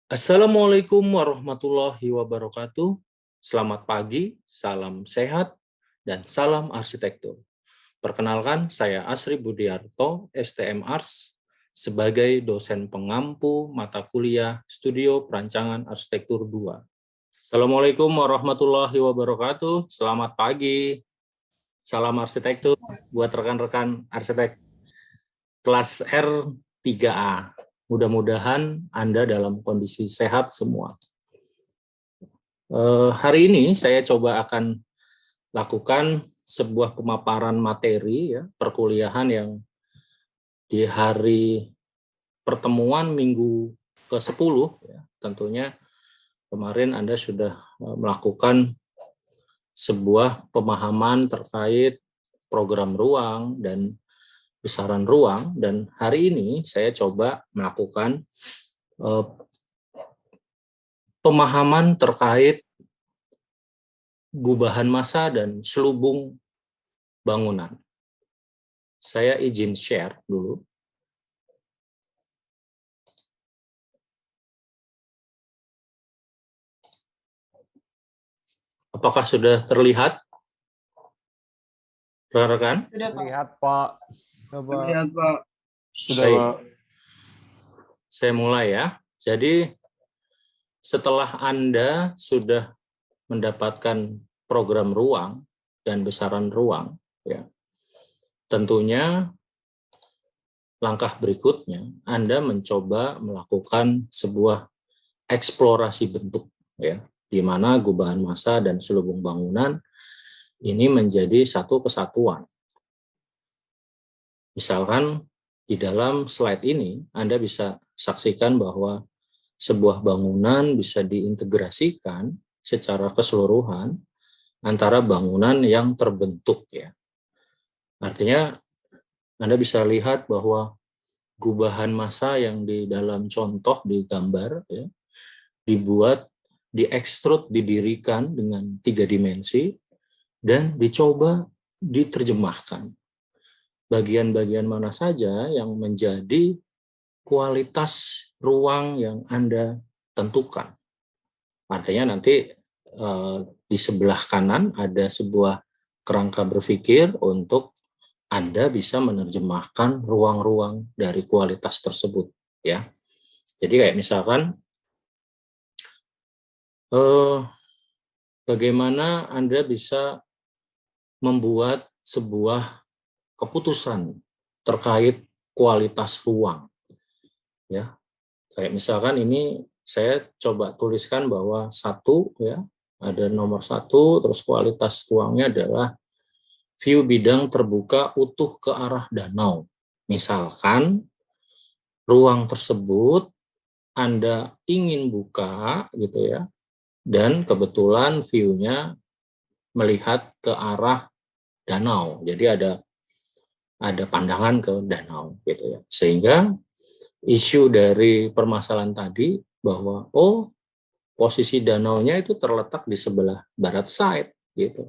Assalamualaikum warahmatullahi wabarakatuh. Selamat pagi, salam sehat, dan salam arsitektur. Perkenalkan, saya Asri Budiarto, STM Ars, sebagai dosen pengampu mata kuliah Studio Perancangan Arsitektur 2. Assalamualaikum warahmatullahi wabarakatuh. Selamat pagi, salam arsitektur buat rekan-rekan arsitek kelas R3A. Mudah-mudahan Anda dalam kondisi sehat semua. Hari ini saya coba akan lakukan sebuah pemaparan materi ya, perkuliahan yang di hari pertemuan minggu ke-10 ya, tentunya kemarin Anda sudah melakukan sebuah pemahaman terkait program ruang dan besaran ruang, dan hari ini saya coba melakukan pemahaman terkait gubahan massa dan selubung bangunan. Saya izin share dulu. Apakah sudah terlihat, rekan-rekan? Sudah, Pak. Lihat, Pak. Lihat, Pak. Sudah, Baik. Pak. Saya mulai ya. Jadi setelah Anda sudah mendapatkan program ruang dan besaran ruang, ya, tentunya langkah berikutnya Anda mencoba melakukan sebuah eksplorasi bentuk, ya, di mana gubahan massa dan selubung bangunan ini menjadi satu kesatuan. Misalkan di dalam slide ini Anda bisa saksikan bahwa sebuah bangunan bisa diintegrasikan secara keseluruhan antara bangunan yang terbentuk ya. Artinya Anda bisa lihat bahwa gubahan massa yang di dalam contoh di gambar ya, dibuat, diekstrud, didirikan dengan 3 dimensi dan dicoba diterjemahkan. Bagian-bagian mana saja yang menjadi kualitas ruang yang Anda tentukan. Artinya nanti di sebelah kanan ada sebuah kerangka berpikir untuk Anda bisa menerjemahkan ruang-ruang dari kualitas tersebut, ya. Jadi kayak misalkan bagaimana Anda bisa membuat sebuah keputusan terkait kualitas ruang, ya. Kayak misalkan ini saya coba tuliskan bahwa 1 ya, ada nomor 1, terus kualitas ruangnya adalah view bidang terbuka utuh ke arah danau. Misalkan ruang tersebut Anda ingin buka gitu ya, dan kebetulan view-nya melihat ke arah danau. Jadi ada pandangan ke danau gitu ya. Sehingga isu dari permasalahan tadi bahwa posisi danaunya itu terletak di sebelah barat side gitu.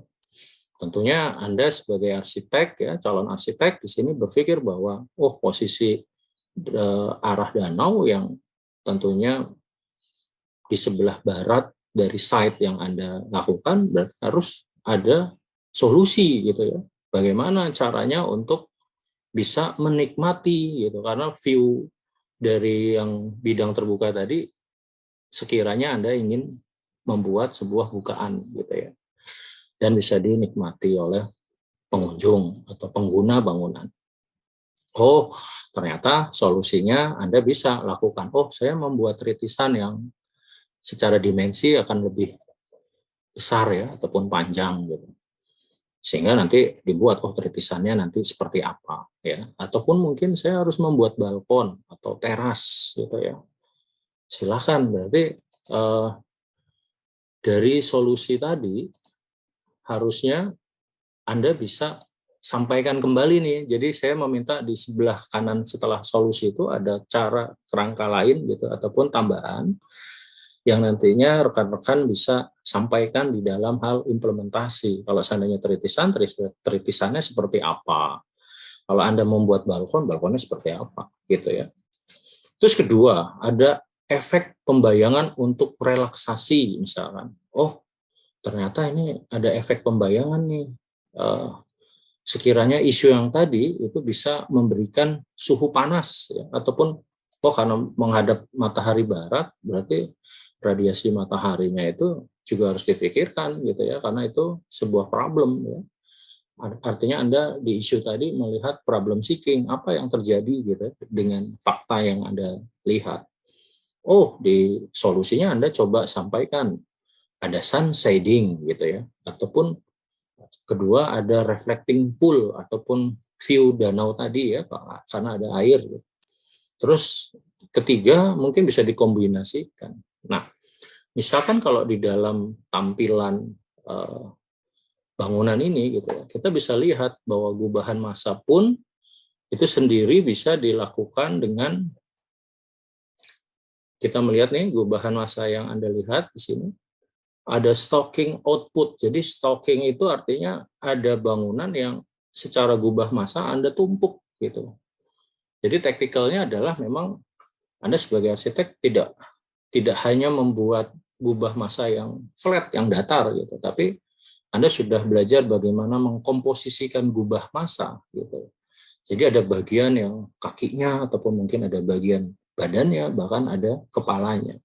Tentunya Anda sebagai arsitek ya, calon arsitek di sini berpikir bahwa posisi arah danau yang tentunya di sebelah barat dari site yang Anda lakukan, berarti harus ada solusi gitu ya. Bagaimana caranya untuk bisa menikmati gitu, karena view dari yang bidang terbuka tadi sekiranya Anda ingin membuat sebuah bukaan gitu ya, dan bisa dinikmati oleh pengunjung atau pengguna bangunan. Ternyata solusinya Anda bisa lakukan, saya membuat ritisan yang secara dimensi akan lebih besar ya, ataupun panjang gitu. Sehingga nanti dibuat, ritisannya nanti seperti apa ya. Ataupun mungkin saya harus membuat balkon atau teras gitu ya. Silakan, berarti dari solusi tadi harusnya Anda bisa sampaikan kembali nih. Jadi saya meminta di sebelah kanan setelah solusi itu ada cara kerangka lain gitu, ataupun tambahan yang nantinya rekan-rekan bisa sampaikan di dalam hal implementasi. Kalau seandainya tritisannya seperti apa. Kalau Anda membuat balkon, balkonnya seperti apa gitu ya. Terus kedua, ada efek pembayangan untuk relaksasi misalkan. Oh, ternyata ini ada efek pembayangan nih. Sekiranya isu yang tadi itu bisa memberikan suhu panas ya, ataupun karena menghadap matahari barat berarti radiasi mataharinya itu juga harus difikirkan gitu ya, karena itu sebuah problem ya. Artinya Anda di isu tadi melihat problem seeking, apa yang terjadi gitu dengan fakta yang Anda lihat. Oh, di solusinya Anda coba sampaikan ada sun shading gitu ya, ataupun kedua ada reflecting pool ataupun view danau tadi ya, Pak, karena ada air. Terus ketiga mungkin bisa dikombinasikan. Nah, misalkan kalau di dalam tampilan bangunan ini gitu ya, kita bisa lihat bahwa gubahan massa pun itu sendiri bisa dilakukan dengan, kita melihat nih gubahan massa yang Anda lihat di sini ada stocking output. Jadi stocking itu artinya ada bangunan yang secara gubah massa Anda tumpuk gitu. Jadi teknikalnya adalah memang Anda sebagai arsitek tidak hanya membuat gubah massa yang flat, yang datar gitu, tapi Anda sudah belajar bagaimana mengkomposisikan gubah massa gitu. Jadi ada bagian yang kakinya ataupun mungkin ada bagian badannya, bahkan ada kepalanya.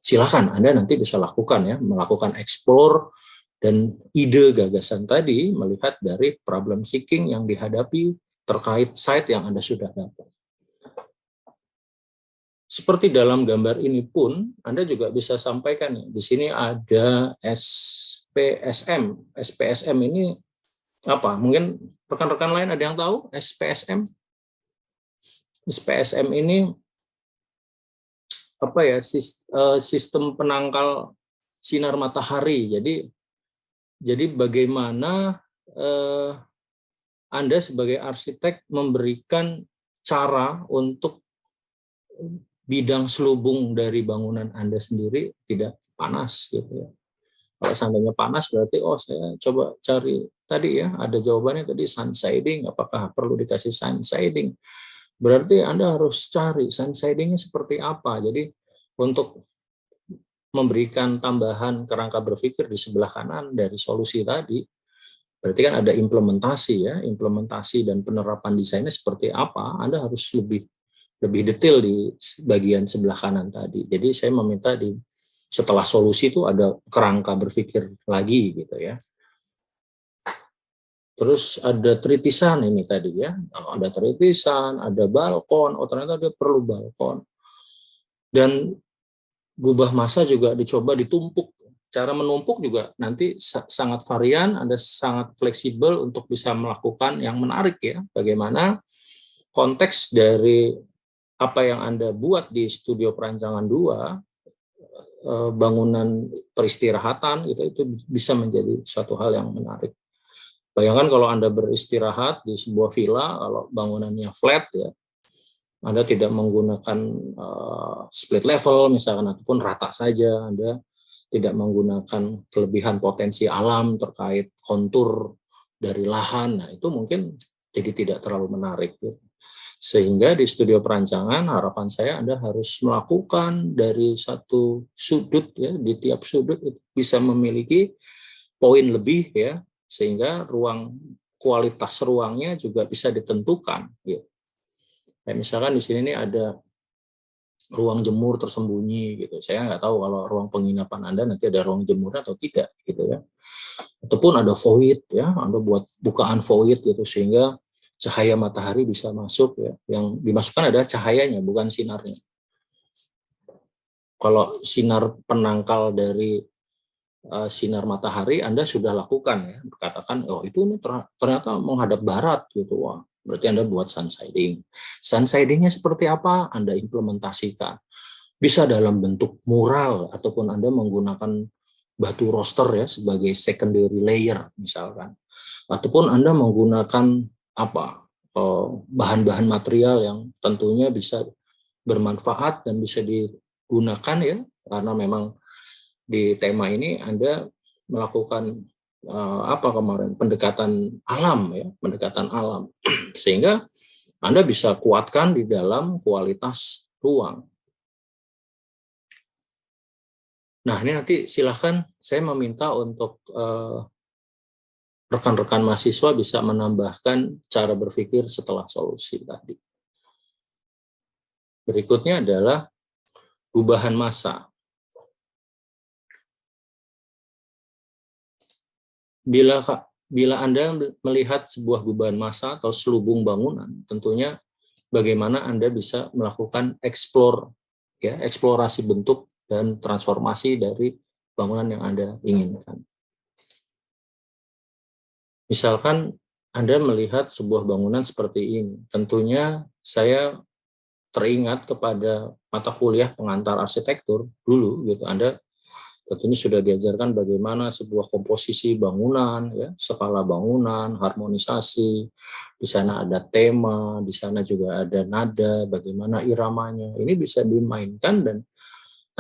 Silakan Anda nanti bisa lakukan ya, melakukan explore dan ide gagasan tadi melihat dari problem seeking yang dihadapi terkait site yang Anda sudah dapat. Seperti dalam gambar ini pun Anda juga bisa sampaikan ya, di sini ada SPSM. SPSM ini apa? Mungkin rekan-rekan lain ada yang tahu SPSM? SPSM ini apa ya, sistem penangkal sinar matahari. Jadi bagaimana Anda sebagai arsitek memberikan cara untuk bidang selubung dari bangunan Anda sendiri tidak panas gitu ya. Kalau seandainya panas berarti saya coba cari tadi ya, ada jawabannya tadi sun shading, apakah perlu dikasih sun shading? Berarti Anda harus cari sun shading-nya seperti apa. Jadi untuk memberikan tambahan kerangka berpikir di sebelah kanan dari solusi tadi, berarti kan ada implementasi ya, implementasi dan penerapan desainnya seperti apa, Anda harus lebih detail di bagian sebelah kanan tadi. Jadi saya meminta setelah solusi itu ada kerangka berpikir lagi gitu ya. Terus ada tritisan ini tadi ya, ada tritisan, ada balkon, ternyata dia perlu balkon. Dan gubah massa juga dicoba ditumpuk. Cara menumpuk juga nanti sangat varian, Anda sangat fleksibel untuk bisa melakukan yang menarik ya. Bagaimana konteks dari apa yang Anda buat di studio perancangan 2, bangunan peristirahatan itu bisa menjadi suatu hal yang menarik. Bayangkan kalau Anda beristirahat di sebuah villa, kalau bangunannya flat ya, Anda tidak menggunakan split level misalkan, ataupun rata saja, Anda tidak menggunakan kelebihan potensi alam terkait kontur dari lahan, nah itu mungkin jadi tidak terlalu menarik. Sehingga di studio perancangan harapan saya Anda harus melakukan dari satu sudut ya, di tiap sudut itu bisa memiliki poin lebih ya, sehingga kualitas ruangnya juga bisa ditentukan ya. Kayak misalkan di sini nih ada ruang jemur tersembunyi gitu. Saya nggak tahu kalau ruang penginapan Anda nanti ada ruang jemur atau tidak gitu ya. Ataupun ada void ya, Anda buat bukaan void gitu sehingga cahaya matahari bisa masuk ya. Yang dimasukkan adalah cahayanya, bukan sinarnya. Kalau sinar penangkal dari sinar matahari Anda sudah lakukan ya, katakan itu ternyata menghadap barat gitu. Wah, berarti Anda buat sun shading. Sun shading-nya seperti apa? Anda implementasikan. Bisa dalam bentuk mural ataupun Anda menggunakan batu roster ya sebagai secondary layer misalkan. Ataupun Anda menggunakan bahan-bahan material yang tentunya bisa bermanfaat dan bisa digunakan ya, karena memang di tema ini Anda melakukan pendekatan alam ya, pendekatan alam sehingga Anda bisa kuatkan di dalam kualitas ruang. Nah, ini nanti silahkan saya meminta untuk rekan-rekan mahasiswa bisa menambahkan cara berpikir setelah solusi tadi. Berikutnya adalah gubahan massa. Bila Anda melihat sebuah gubahan massa atau selubung bangunan, tentunya bagaimana Anda bisa melakukan eksplorasi bentuk dan transformasi dari bangunan yang Anda inginkan. Misalkan Anda melihat sebuah bangunan seperti ini, tentunya saya teringat kepada mata kuliah pengantar arsitektur dulu, gitu. Anda tentunya sudah diajarkan bagaimana sebuah komposisi bangunan, ya, skala bangunan, harmonisasi, di sana ada tema, di sana juga ada nada, bagaimana iramanya. Ini bisa dimainkan dan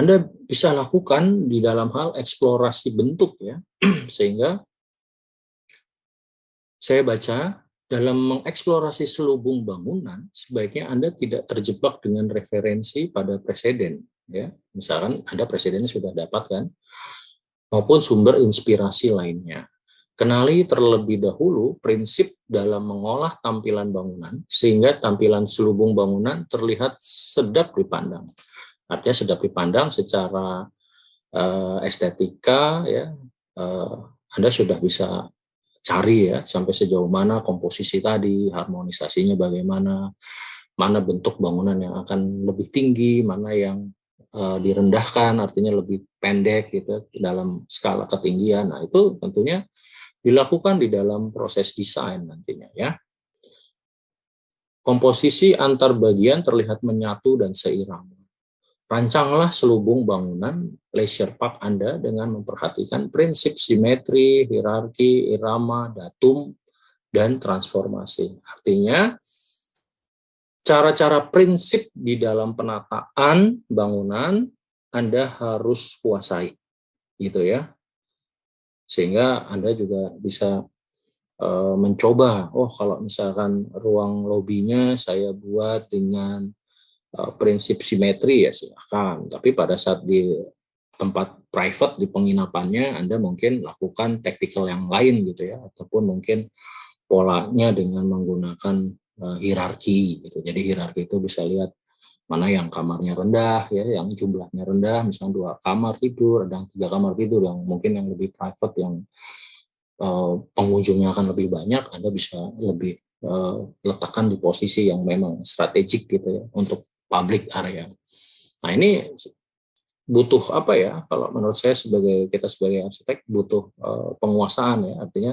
Anda bisa lakukan di dalam hal eksplorasi bentuk, ya, sehingga saya baca dalam mengeksplorasi selubung bangunan, sebaiknya Anda tidak terjebak dengan referensi pada preseden, ya. Misalkan Anda presidennya sudah dapat kan, maupun sumber inspirasi lainnya. Kenali terlebih dahulu prinsip dalam mengolah tampilan bangunan sehingga tampilan selubung bangunan terlihat sedap dipandang. Artinya sedap dipandang secara estetika, ya. Anda sudah bisa cari ya sampai sejauh mana komposisi tadi, harmonisasinya bagaimana, mana bentuk bangunan yang akan lebih tinggi, mana yang direndahkan, artinya lebih pendek gitu dalam skala ketinggian. Nah, itu tentunya dilakukan di dalam proses desain nantinya, ya. Komposisi antar bagian terlihat menyatu dan seirama. Rancanglah selubung bangunan leisure park Anda dengan memperhatikan prinsip simetri, hierarki, irama, datum, dan transformasi. Artinya, cara-cara prinsip di dalam penataan bangunan Anda harus kuasai, gitu ya. Sehingga Anda juga bisa mencoba, oh kalau misalkan ruang lobinya saya buat dengan prinsip simetri, ya silakan. Tapi pada saat di tempat private di penginapannya Anda mungkin lakukan tactical yang lain gitu ya, ataupun mungkin polanya dengan menggunakan hierarki gitu. Jadi hierarki itu bisa lihat mana yang kamarnya rendah ya, yang jumlahnya rendah, misalnya 2 kamar tidur, ada 3 kamar tidur, yang mungkin yang lebih private, yang pengunjungnya akan lebih banyak, Anda bisa lebih letakkan di posisi yang memang strategik gitu ya untuk public area. Nah, ini butuh apa ya, kalau menurut saya kita sebagai arsitek butuh penguasaan ya, artinya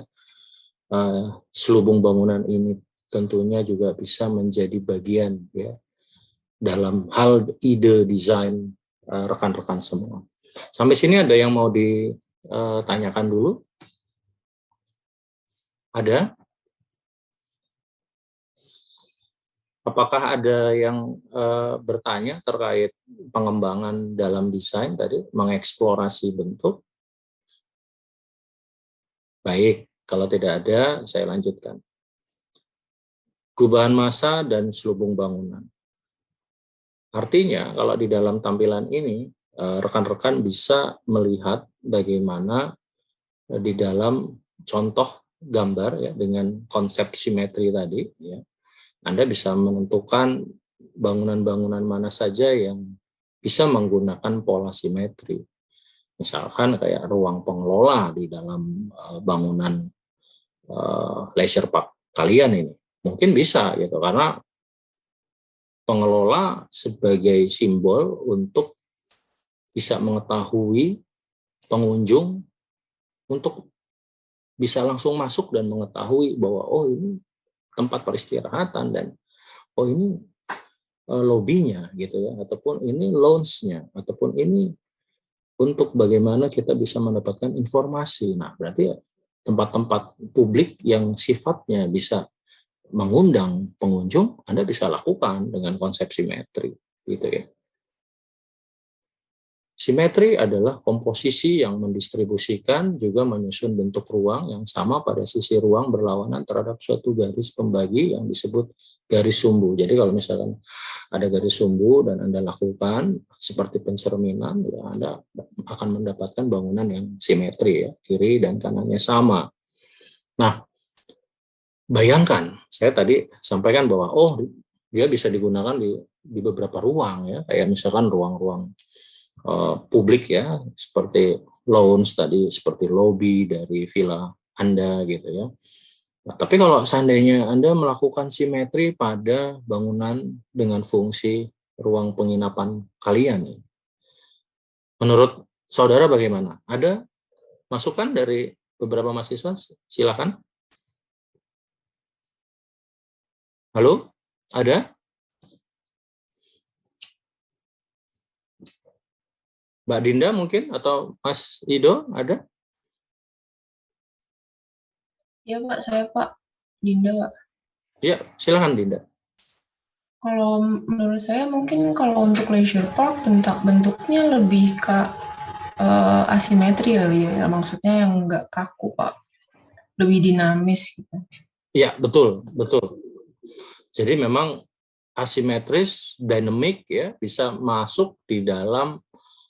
selubung bangunan ini tentunya juga bisa menjadi bagian ya dalam hal ide desain rekan-rekan semua. Sampai sini ada yang mau ditanyakan dulu? Ada? Apakah ada yang bertanya terkait pengembangan dalam desain tadi, mengeksplorasi bentuk? Baik, kalau tidak ada, saya lanjutkan. Gubahan massa dan selubung bangunan. Artinya, kalau di dalam tampilan ini, rekan-rekan bisa melihat bagaimana di dalam contoh gambar ya dengan konsep simetri tadi, ya, Anda bisa menentukan bangunan-bangunan mana saja yang bisa menggunakan pola simetri. Misalkan kayak ruang pengelola di dalam bangunan leisure park kalian ini. Mungkin bisa gitu, karena pengelola sebagai simbol untuk bisa mengetahui pengunjung untuk bisa langsung masuk dan mengetahui bahwa oh ini tempat peristirahatan, dan oh ini lobbynya gitu ya, ataupun ini lounge-nya, ataupun ini untuk bagaimana kita bisa mendapatkan informasi. Nah, berarti tempat-tempat publik yang sifatnya bisa mengundang pengunjung, Anda bisa lakukan dengan konsep simetri gitu ya. Simetri adalah komposisi yang mendistribusikan juga menyusun bentuk ruang yang sama pada sisi ruang berlawanan terhadap suatu garis pembagi yang disebut garis sumbu. Jadi kalau misalkan ada garis sumbu dan Anda lakukan seperti pencerminan, ya Anda akan mendapatkan bangunan yang simetri, ya, kiri dan kanannya sama. Nah, bayangkan, saya tadi sampaikan bahwa dia bisa digunakan di beberapa ruang, ya, kayak misalkan ruang-ruang publik, ya, seperti lounge tadi, seperti lobby dari villa Anda gitu, ya. Nah, tapi kalau seandainya Anda melakukan simetri pada bangunan dengan fungsi ruang penginapan kalian, ya, menurut saudara bagaimana? Ada masukan dari beberapa mahasiswa? Silakan. Halo? Ada? Mbak Dinda mungkin atau Mas Ido ada? Ya Pak, saya Pak Dinda Pak. Ya, silakan Dinda. Kalau menurut saya mungkin kalau untuk leisure park bentuknya lebih ke asimetri kali ya, maksudnya yang nggak kaku Pak, lebih dinamis gitu. Ya, betul. Jadi memang asimetris, dynamic, ya, bisa masuk di dalam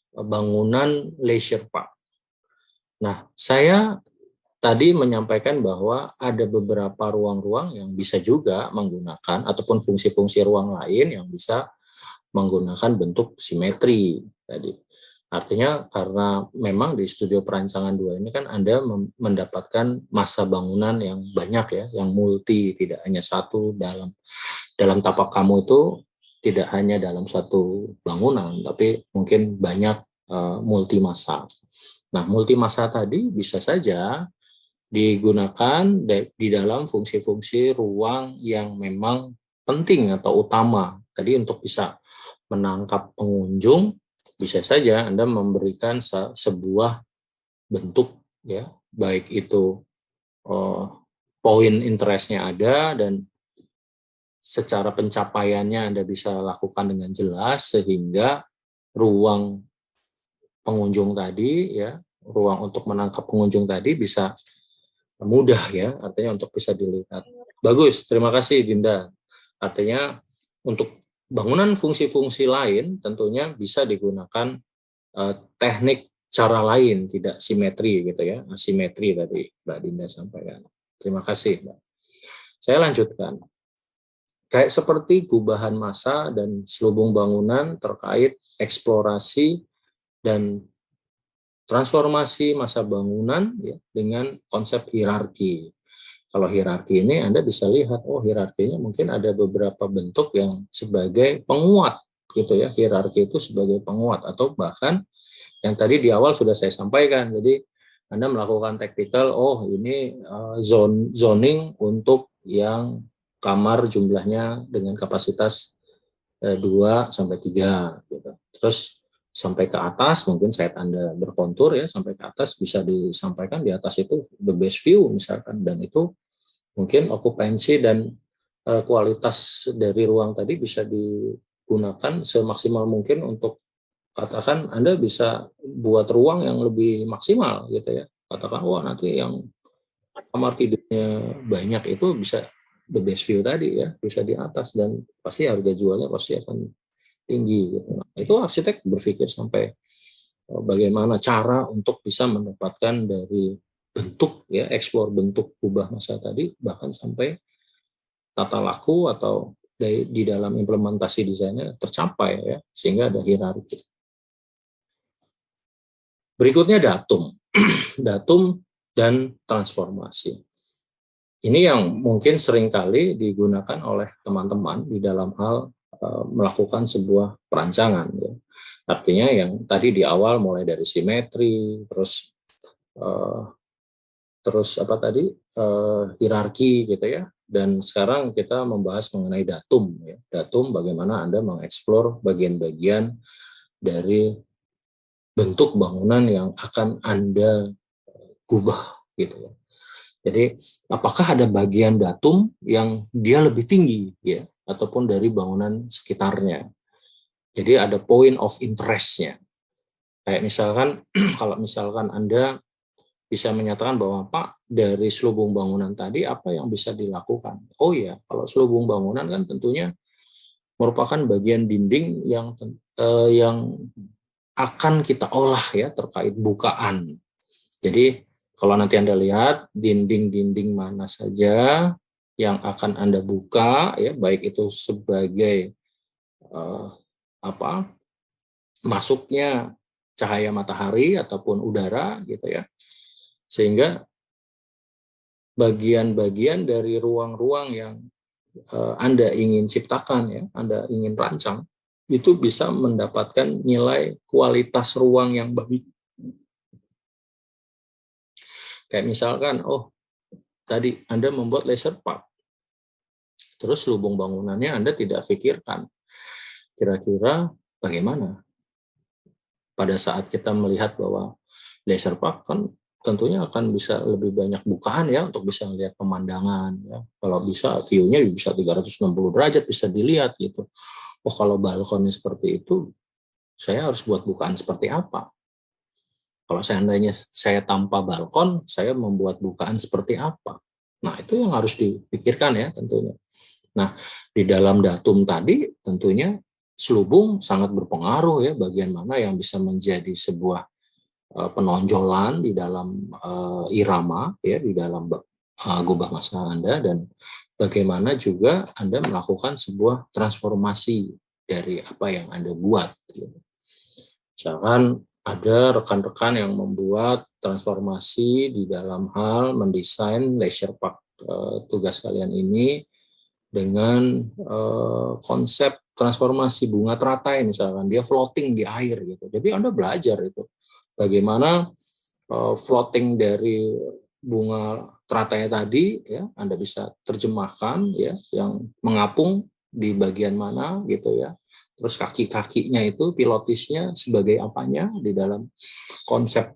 bangunan leisure park. Nah, saya tadi menyampaikan bahwa ada beberapa ruang-ruang yang bisa juga menggunakan ataupun fungsi-fungsi ruang lain yang bisa menggunakan bentuk simetri tadi. Artinya karena memang di studio perancangan 2 ini kan Anda mendapatkan masa bangunan yang banyak, ya, yang multi, tidak hanya satu dalam tapak kamu itu tidak hanya dalam satu bangunan, tapi mungkin banyak multi masa. Nah, multi masa tadi bisa saja digunakan di dalam fungsi-fungsi ruang yang memang penting atau utama. Tadi untuk bisa menangkap pengunjung, bisa saja Anda memberikan sebuah bentuk, ya, baik itu poin interestnya ada dan secara pencapaiannya Anda bisa lakukan dengan jelas sehingga ruang pengunjung tadi, ya, ruang untuk menangkap pengunjung tadi bisa mudah, ya, artinya untuk bisa dilihat. Bagus, terima kasih Dinda. Artinya untuk bangunan fungsi-fungsi lain tentunya bisa digunakan teknik cara lain, tidak simetri gitu, ya, asimetri tadi Mbak Dinda sampaikan. Terima kasih, Mbak. Saya lanjutkan. Kayak seperti gubahan massa dan selubung bangunan terkait eksplorasi dan transformasi masa bangunan, ya, dengan konsep hierarki. Kalau hierarki ini Anda bisa lihat, hierarkinya mungkin ada beberapa bentuk yang sebagai penguat, gitu, ya. Hierarki itu sebagai penguat atau bahkan yang tadi di awal sudah saya sampaikan. Jadi Anda melakukan tactical, ini zoning untuk yang kamar jumlahnya dengan kapasitas 2 sampai 3 gitu. Terus sampai ke atas mungkin saat Anda berkontur, ya, sampai ke atas bisa disampaikan di atas itu the best view misalkan, dan itu mungkin okupansi dan kualitas dari ruang tadi bisa digunakan semaksimal mungkin untuk katakan Anda bisa buat ruang yang lebih maksimal gitu, ya. Katakan nanti yang kamar tidurnya banyak itu bisa the best view tadi, ya, bisa di atas dan pasti harga jualnya pasti akan tinggi gitu. Nah, itu arsitek berpikir sampai bagaimana cara untuk bisa mendapatkan dari bentuk, ya, eksplor bentuk kubah masa tadi bahkan sampai tata laku atau di dalam implementasi desainnya tercapai, ya, sehingga ada hierarki. Berikutnya datum. Datum dan transformasi. Ini yang mungkin seringkali digunakan oleh teman-teman di dalam hal melakukan sebuah perancangan, ya. Artinya yang tadi di awal mulai dari simetri, terus apa tadi hierarki gitu, ya. Dan sekarang kita membahas mengenai datum, ya. Datum bagaimana Anda mengeksplor bagian-bagian dari bentuk bangunan yang akan Anda gubah gitu, ya. Jadi apakah ada bagian datum yang dia lebih tinggi, ya, ataupun dari bangunan sekitarnya. Jadi ada point of interest-nya. Kayak misalkan, kalau misalkan Anda bisa menyatakan bahwa Pak, dari selubung bangunan tadi apa yang bisa dilakukan? Oh ya, kalau selubung bangunan kan tentunya merupakan bagian dinding yang akan kita olah ya terkait bukaan. Jadi kalau nanti Anda lihat dinding-dinding mana saja yang akan Anda buka ya, baik itu sebagai masuknya cahaya matahari ataupun udara gitu ya, sehingga bagian-bagian dari ruang-ruang yang Anda ingin ciptakan ya, Anda ingin rancang, itu bisa mendapatkan nilai kualitas ruang yang baik. Kayak misalkan, tadi Anda membuat leisure park, terus lubung bangunannya Anda tidak pikirkan, kira-kira bagaimana pada saat kita melihat bahwa leisure park kan tentunya akan bisa lebih banyak bukaan ya untuk bisa melihat pemandangan ya. Kalau bisa view-nya bisa 360 derajat bisa dilihat gitu. Oh kalau balkonnya seperti itu, saya harus buat bukaan seperti apa? Kalau seandainya saya tanpa balkon, saya membuat bukaan seperti apa? Nah itu yang harus dipikirkan ya tentunya. Nah di dalam datum tadi tentunya selubung sangat berpengaruh ya, bagian mana yang bisa menjadi sebuah penonjolan di dalam irama ya, di dalam gubah masa Anda, dan bagaimana juga Anda melakukan sebuah transformasi dari apa yang Anda buat. Misalkan ada rekan-rekan yang membuat transformasi di dalam hal mendesain leisure park. Tugas kalian ini dengan konsep transformasi bunga teratai, misalkan dia floating di air gitu. Jadi Anda belajar itu bagaimana floating dari bunga teratai tadi ya, Anda bisa terjemahkan ya, yang mengapung di bagian mana gitu ya. Terus kaki-kakinya itu pilotisnya sebagai apanya di dalam konsep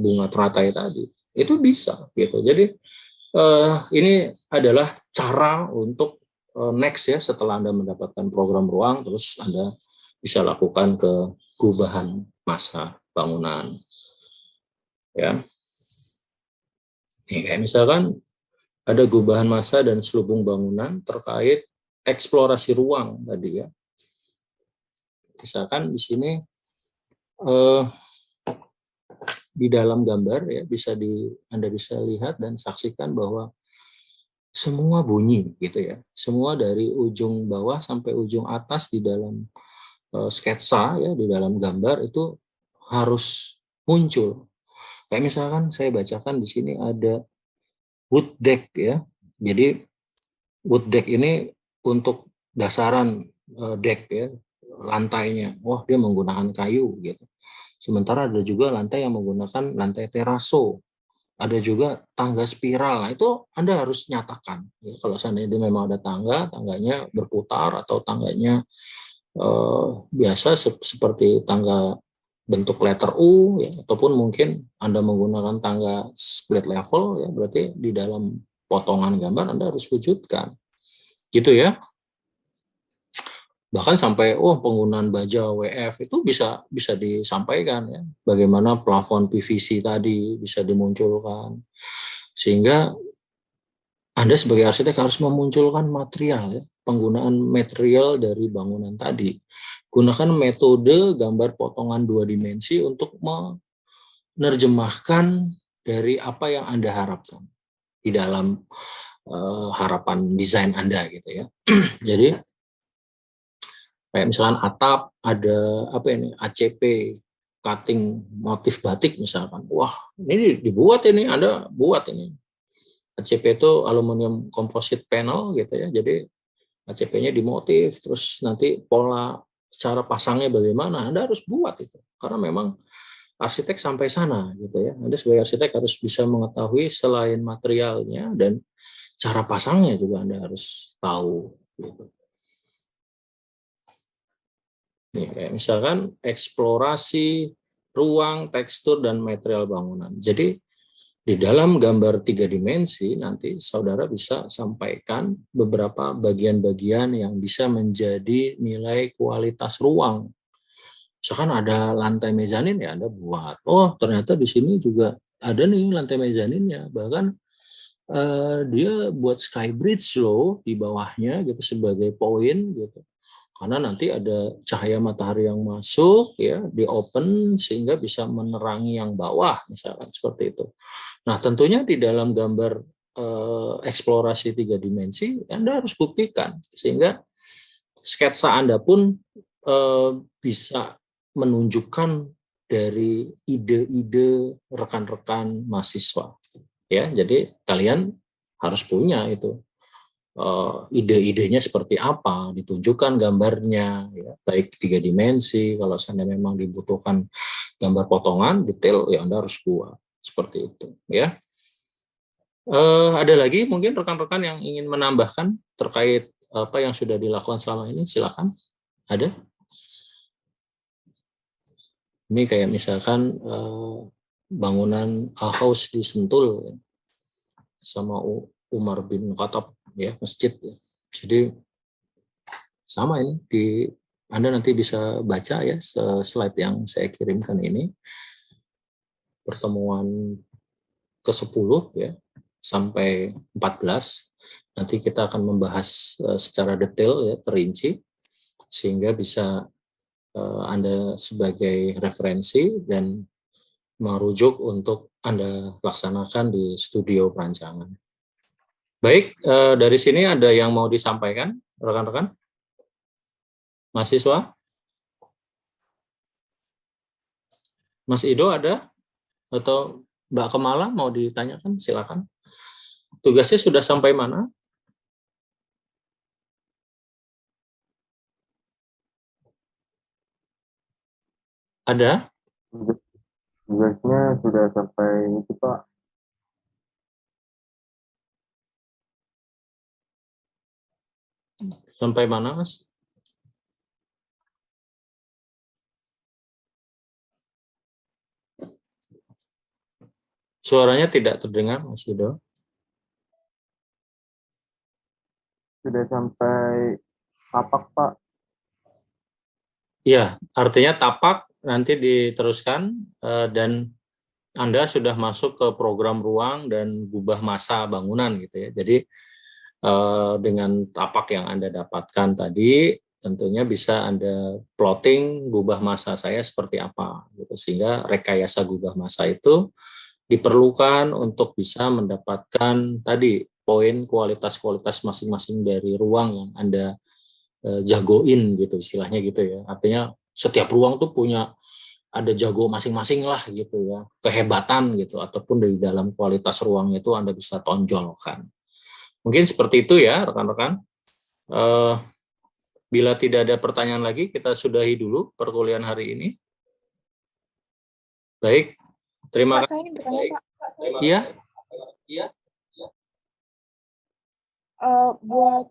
bunga teratai tadi. Itu bisa gitu. Jadi ini adalah cara untuk next ya, setelah Anda mendapatkan program ruang, terus Anda bisa lakukan ke gubahan massa bangunan. Ya. Nih, kayak misalkan ada gubahan massa dan selubung bangunan terkait eksplorasi ruang tadi ya. Misalkan di sini di dalam gambar ya Anda bisa lihat dan saksikan bahwa semua bunyi gitu ya. Semua dari ujung bawah sampai ujung atas di dalam sketsa ya, di dalam gambar itu harus muncul. Kayak misalkan saya bacakan di sini ada wood deck ya. Jadi wood deck ini untuk dasaran deck ya, lantainya. Wah, dia menggunakan kayu gitu. Sementara ada juga lantai yang menggunakan lantai teraso. Ada juga tangga spiral. Nah, itu Anda harus nyatakan. Ya, kalau seandainya memang ada tangga, tangganya berputar atau tangganya biasa seperti tangga bentuk letter U ya, ataupun mungkin Anda menggunakan tangga split level ya, berarti di dalam potongan gambar Anda harus wujudkan gitu ya. Bahkan sampai penggunaan baja WF itu bisa disampaikan ya, bagaimana plafon PVC tadi bisa dimunculkan, sehingga Anda sebagai arsitek harus memunculkan material ya, penggunaan material dari bangunan tadi. Gunakan metode gambar potongan 2 dimensi untuk menerjemahkan dari apa yang Anda harapkan di dalam harapan desain Anda gitu ya. Jadi kayak misalkan atap ada ACP cutting motif batik misalkan. Wah, ini dibuat ini, Anda buat ini. ACP itu aluminium composite panel gitu ya. Jadi ACP-nya dimotif, terus nanti pola cara pasangnya bagaimana, Anda harus buat itu. Karena memang arsitek sampai sana gitu ya. Anda sebagai arsitek harus bisa mengetahui selain materialnya dan cara pasangnya juga Anda harus tahu gitu. Nih, kayak misalkan eksplorasi ruang, tekstur, dan material bangunan. Jadi di dalam gambar 3 dimensi nanti saudara bisa sampaikan beberapa bagian-bagian yang bisa menjadi nilai kualitas ruang Misalkan ada lantai mezanin ya Anda buat. Oh, ternyata di sini juga ada nih lantai mezaninnya. Bahkan dia buat sky bridge loh di bawahnya gitu sebagai poin gitu. Karena nanti ada cahaya matahari yang masuk ya di open sehingga bisa menerangi yang bawah misalkan seperti itu. Nah, tentunya di dalam gambar eksplorasi 3 dimensi Anda harus buktikan sehingga sketsa Anda pun bisa menunjukkan dari ide-ide rekan-rekan mahasiswa ya. Jadi kalian harus punya itu ide-idenya seperti apa, ditunjukkan gambarnya ya, baik 3 dimensi, kalau seandainya memang dibutuhkan gambar potongan detail ya Anda harus buat seperti itu ya. Ada lagi mungkin rekan-rekan yang ingin menambahkan terkait apa yang sudah dilakukan selama ini, silakan. Ada? Ini kayak misalkan bangunan Al-Haus di Sentul ya, sama Umar bin Khattab ya, masjid ya. Jadi sama ini Anda nanti bisa baca ya slide yang saya kirimkan ini, pertemuan ke-10 ya sampai 14. Nanti kita akan membahas secara detail ya, terinci, sehingga bisa Anda sebagai referensi dan merujuk untuk Anda laksanakan di studio perancangan. Baik, dari sini ada yang mau disampaikan, rekan-rekan? Mahasiswa? Mas Ido ada? Atau Mbak Kemala mau ditanyakan? Silakan. Tugasnya sudah sampai mana? Ada? Tugasnya sudah sampai itu Pak. Sampai mana, Mas? Suaranya tidak terdengar, Mas Ido. Sudah sampai tapak Pak. Iya, artinya tapak nanti diteruskan dan Anda sudah masuk ke program ruang dan gubah massa bangunan gitu ya. Jadi dengan tapak yang Anda dapatkan tadi, tentunya bisa Anda plotting gubah massa saya seperti apa gitu, sehingga rekayasa gubah massa itu diperlukan untuk bisa mendapatkan tadi poin kualitas-kualitas masing-masing dari ruang yang Anda jagoin gitu istilahnya gitu ya. Artinya setiap ruang tuh punya ada jago masing-masing lah gitu ya, kehebatan gitu, ataupun dari dalam kualitas ruangnya itu Anda bisa tonjolkan. Mungkin seperti itu ya rekan-rekan. Bila tidak ada pertanyaan lagi, kita sudahi dulu perkuliahan hari ini. Baik, terima kasih. Saya ingin bertanya, Pak. Iya. Buat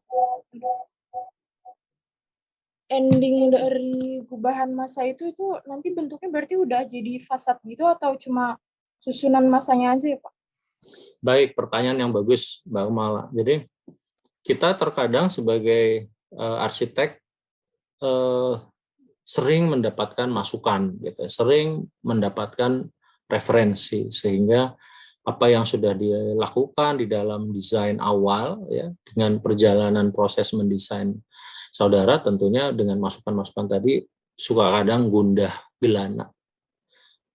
ending dari gubahan massa itu nanti bentuknya berarti udah jadi fasad gitu atau cuma susunan massanya aja ya, Pak? Baik, pertanyaan yang bagus, Mbak Mala. Jadi kita terkadang sebagai arsitek sering mendapatkan masukan, gitu, sering mendapatkan referensi, sehingga apa yang sudah dilakukan di dalam desain awal, ya, dengan perjalanan proses mendesain saudara, tentunya dengan masukan-masukan tadi suka kadang gundah gelana,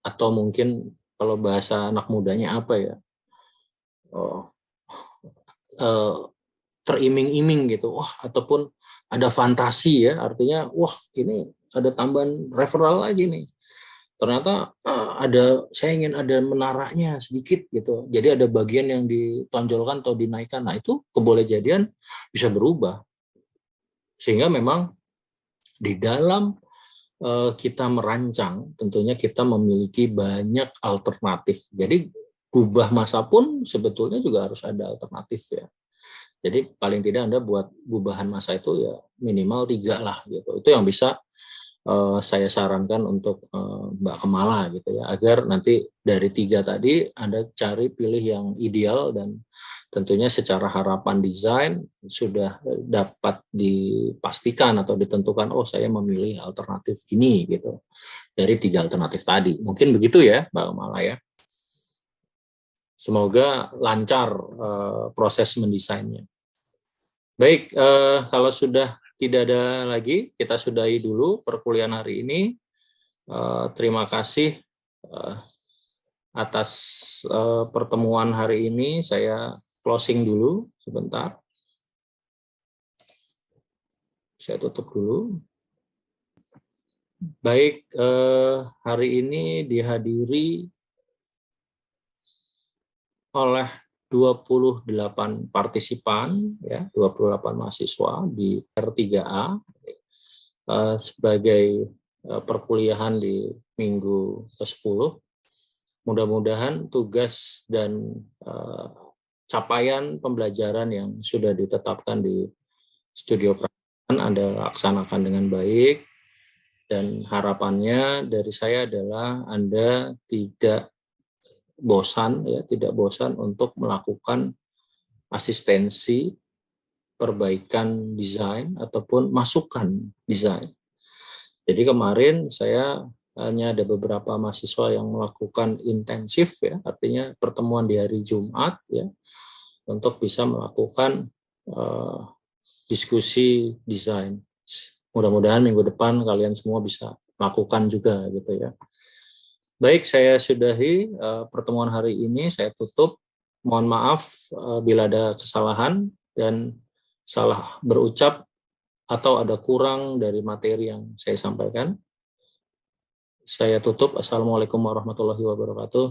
atau mungkin kalau bahasa anak mudanya apa ya, teriming-iming gitu, wah, ataupun ada fantasi ya, artinya wah ini ada tambahan referral lagi nih, ternyata saya ingin ada menaranya sedikit gitu, jadi ada bagian yang ditonjolkan atau dinaikkan. Nah itu kebolehjadian bisa berubah, sehingga memang di dalam kita merancang tentunya kita memiliki banyak alternatif. Jadi gubah massa pun sebetulnya juga harus ada alternatif ya. Jadi paling tidak Anda buat gubahan massa itu ya minimal 3 lah gitu. Itu yang bisa saya sarankan untuk Mbak Kemala gitu ya, agar nanti dari 3 tadi Anda cari pilih yang ideal, dan tentunya secara harapan desain sudah dapat dipastikan atau ditentukan, oh saya memilih alternatif ini gitu dari 3 alternatif tadi. Mungkin begitu ya Mbak Kemala ya. Semoga lancar proses mendesainnya. Baik, kalau sudah tidak ada lagi, kita sudahi dulu perkuliahan hari ini. Terima kasih atas pertemuan hari ini. Saya closing dulu sebentar. Saya tutup dulu. Baik, hari ini dihadiri oleh 28 partisipan, ya, 28 mahasiswa di R3A sebagai perkuliahan di minggu ke-10. Mudah-mudahan tugas dan capaian pembelajaran yang sudah ditetapkan di studio praktikum Anda laksanakan dengan baik, dan harapannya dari saya adalah Anda tidak bosan untuk melakukan asistensi perbaikan desain ataupun masukan desain. Jadi kemarin saya hanya ada beberapa mahasiswa yang melakukan intensif ya, artinya pertemuan di hari Jumat ya, untuk bisa melakukan diskusi desain. Mudah-mudahan minggu depan kalian semua bisa melakukan juga gitu ya. Baik, saya sudahi pertemuan hari ini, saya tutup. Mohon maaf bila ada kesalahan dan salah berucap atau ada kurang dari materi yang saya sampaikan. Saya tutup. Assalamualaikum warahmatullahi wabarakatuh.